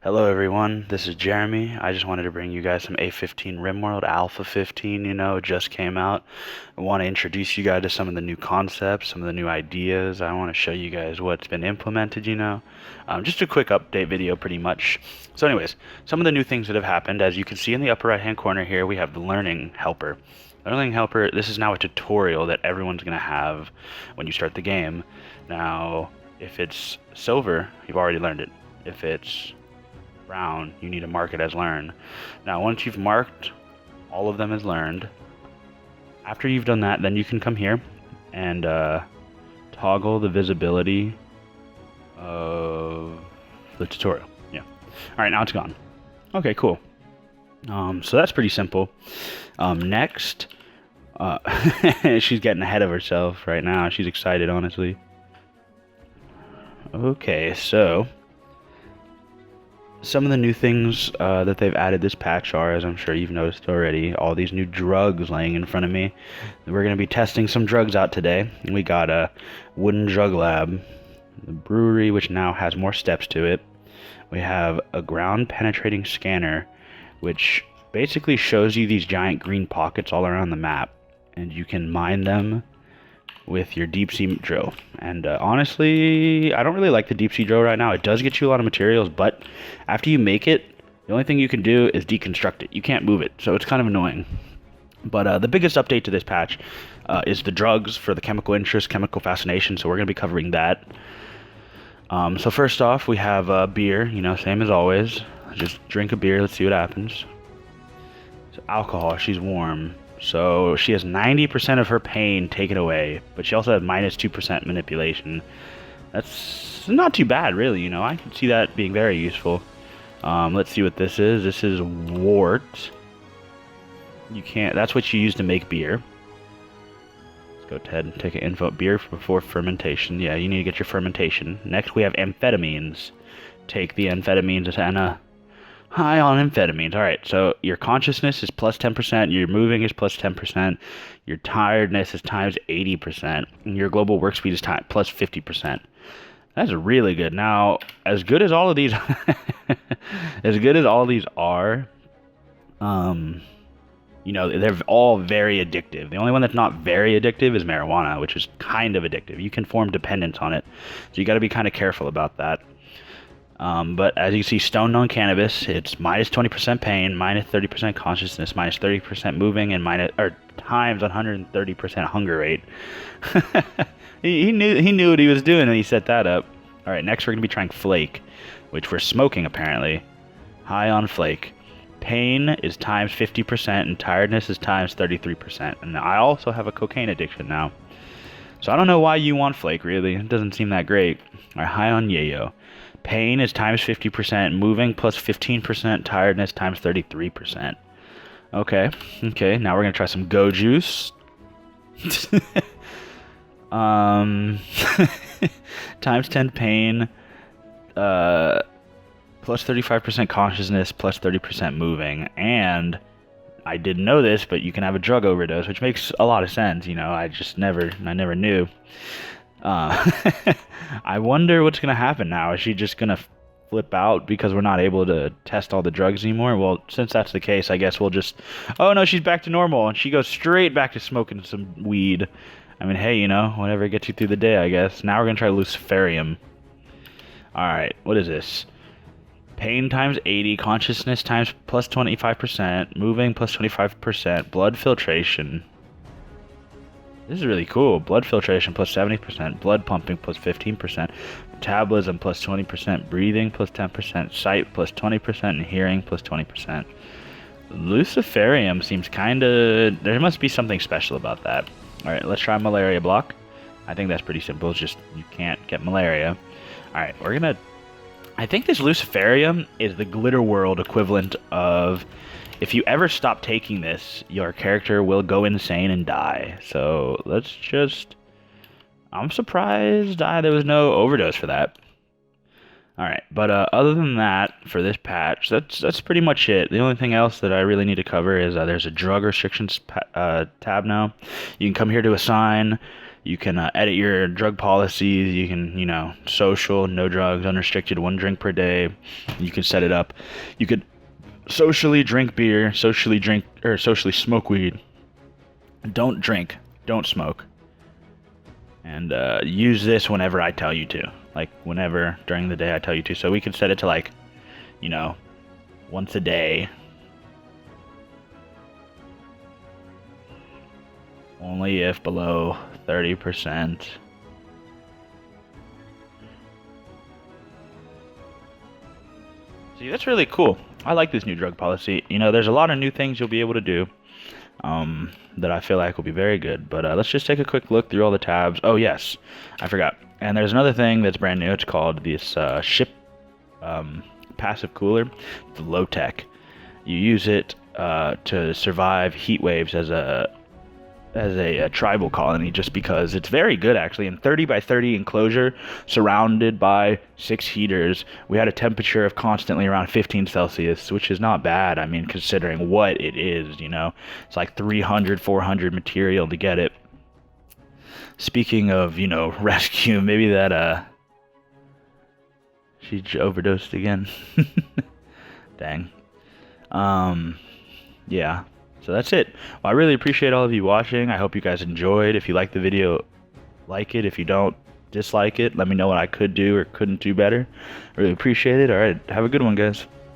Hello everyone, this is Jeremy. I just wanted to bring you guys some A15 Rimworld A15, just came out. I want to introduce you guys to some of the new concepts, some of the new ideas. I want to show you guys what's been implemented. Just a quick update video pretty much. So anyways, some of the new things that have happened, as you can see in the upper right hand corner here, we have the Learning Helper. Learning Helper, this is now a tutorial that everyone's going to have when you start the game. Now, if it's silver, you've already learned it. If it's brown, you need to mark it as learn. Now once you've marked all of them as learned, after you've done that, then you can come here and toggle the visibility of the tutorial. Yeah. Alright, now it's gone. Okay, cool. So that's pretty simple. Next, she's getting ahead of herself right now. She's excited, honestly. Okay, so some of the new things that they've added this patch are, as I'm sure you've noticed already, all these new drugs laying in front of me. We're going to be testing some drugs out today. We got a wooden drug lab, the brewery, which now has more steps to it. We have a ground penetrating scanner, which basically shows you these giant green pockets all around the map, and you can mine them with your deep sea drill. And honestly, I don't really like the deep sea drill right now. It does get you a lot of materials, but after you make it, the only thing you can do is deconstruct it. You can't move it, so it's kind of annoying. But the biggest update to this patch is the drugs for the chemical interest, chemical fascination, so we're going to be covering that. So first off, we have beer, same as always. Just drink a beer, let's see what happens. So alcohol, she's warm. So she has 90% of her pain taken away, but she also has minus 2% manipulation. That's not too bad, really, I can see that being very useful. Let's see what this is. This is wort. That's what you use to make beer. Let's go ahead and take an info. Beer before fermentation. Yeah, you need to get your fermentation. Next, we have amphetamines. Take the amphetamines and high on amphetamines. Alright, so your consciousness is plus 10%, your moving is plus 10%, your tiredness is times 80%, and your global work speed is plus 50%. That's really good. Now, as good as all of these as good as all these are, they're all very addictive. The only one that's not very addictive is marijuana, which is kind of addictive. You can form dependence on it, so you got to be kind of careful about that. But as you see, stoned on cannabis, it's minus 20% pain, minus 30% consciousness, minus 30% moving, and times 130% hunger rate. he knew what he was doing when he set that up. All right, next we're gonna be trying flake, which we're smoking apparently. High on flake. Pain is times 50%, and tiredness is times 33%. And I also have a cocaine addiction now, so I don't know why you want flake. Really, it doesn't seem that great. All right, high on yayo. Pain is times 50%, moving plus 15%, tiredness times 33%. Okay, now we're going to try some go juice. Times 10 pain, plus 35% consciousness, plus 30% moving. And I didn't know this, but you can have a drug overdose, which makes a lot of sense, I never knew. I wonder what's going to happen now. Is she just going to flip out because we're not able to test all the drugs anymore? Well, since that's the case, I guess we'll just... Oh, no, she's back to normal, and she goes straight back to smoking some weed. I mean, hey, whatever gets you through the day, I guess. Now we're going to try luciferium. Alright, what is this? Pain times 80, consciousness times plus 25%, moving plus 25%, blood filtration. This is really cool. Blood filtration plus 70%, blood pumping plus 15%, metabolism plus 20%, breathing plus 10%, sight plus 20%, and hearing plus 20%. Luciferium seems kinda... There must be something special about that. Alright, let's try malaria block. I think that's pretty simple. It's just you can't get malaria. Alright, we're gonna... I think this luciferium is the glitter world equivalent of... If you ever stop taking this, your character will go insane and die. So let's just... I'm surprised there was no overdose for that. Alright, but other than that, for this patch, that's pretty much it. The only thing else that I really need to cover is there's a drug restrictions tab now. You can come here to assign, You can edit your drug policies. You can, you know, social, no drugs, unrestricted, 1 drink per day. You can set it up. You could socially drink beer, socially smoke weed. Don't drink, don't smoke. And use this whenever I tell you to. Like, whenever during the day I tell you to. So we can set it to, like, you know, once a day. Only if below 30%. See, that's really cool. I like this new drug policy. You know, there's a lot of new things you'll be able to do that I feel like will be very good. But let's just take a quick look through all the tabs. Oh, yes. I forgot. And there's another thing that's brand new. It's called this ship passive cooler. It's low tech. You use it to survive heat waves as a tribal colony, just because it's very good actually. In 30 by 30 enclosure surrounded by 6 heaters, we had a temperature of constantly around 15 Celsius, which is not bad. I mean, considering what it is, you know, it's like 300 400 material to get it. Speaking of, you know, rescue, maybe that she overdosed again. Dang. Yeah. So that's it. Well, I really appreciate all of you watching. I hope you guys enjoyed. If you like the video, like it. If you don't, dislike it. Let me know what I could do or couldn't do better. I really appreciate it. All right. Have a good one, guys.